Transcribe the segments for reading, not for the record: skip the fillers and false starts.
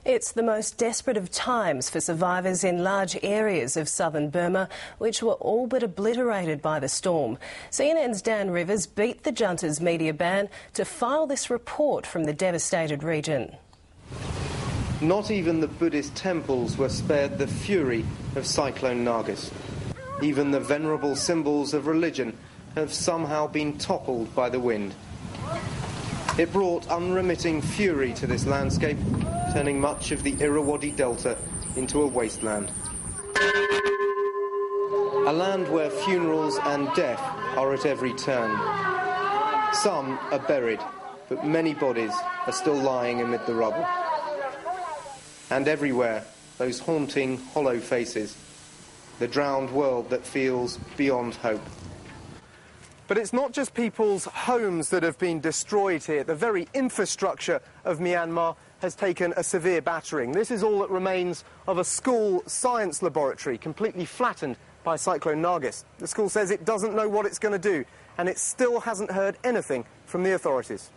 It's the most desperate of times for survivors in large areas of southern Burma, which were all but obliterated by the storm. CNN's Dan Rivers beat the junta's media ban to file this report from the devastated region. Not even the Buddhist temples were spared the fury of Cyclone Nargis. Even the venerable symbols of religion have somehow been toppled by the wind. It brought unremitting fury to this landscape, turning much of the Irrawaddy Delta into a wasteland. A land where funerals and death are at every turn. Some are buried, but many bodies are still lying amid the rubble. And everywhere, those haunting, hollow faces. The drowned world that feels beyond hope. But it's not just people's homes that have been destroyed here. The very infrastructure of Myanmar has taken a severe battering. This is all that remains of a school science laboratory, completely flattened by Cyclone Nargis. The school says it doesn't know what it's going to do, and it still hasn't heard anything from the authorities.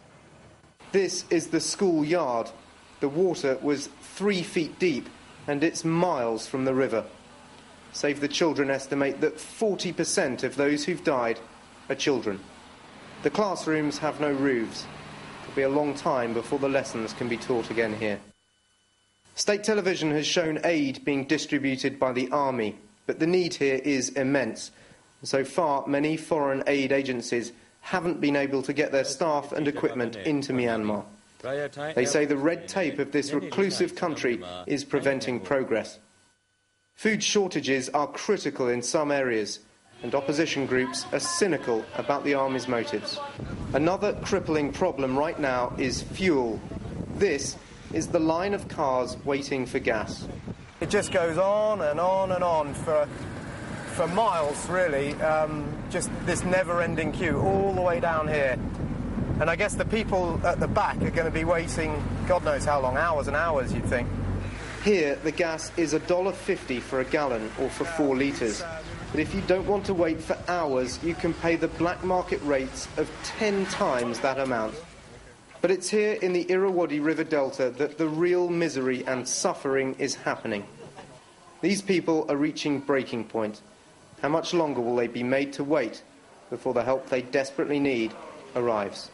This is the school yard. The water was 3 feet deep, and it's miles from the river. Save the Children estimate that 40% of those who've died are children. The classrooms have no roofs. It'll be a long time before the lessons can be taught again here. State television has shown aid being distributed by the army, but the need here is immense. So far, many foreign aid agencies haven't been able to get their staff and equipment into Myanmar. They say the red tape of this reclusive country is preventing progress. Food shortages are critical in some areas, and opposition groups are cynical about the army's motives. Another crippling problem right now is fuel. This is the line of cars waiting for gas. It just goes on and on and on for miles, really. Just this never-ending queue all the way down here. And I guess the people at the back are going to be waiting God knows how long, hours and hours, you'd think. Here, the gas is $1.50 for a gallon, or for 4 litres. But if you don't want to wait for hours, you can pay the black market rates of 10 times that amount. But it's here in the Irrawaddy River Delta that the real misery and suffering is happening. These people are reaching breaking point. How much longer will they be made to wait before the help they desperately need arrives?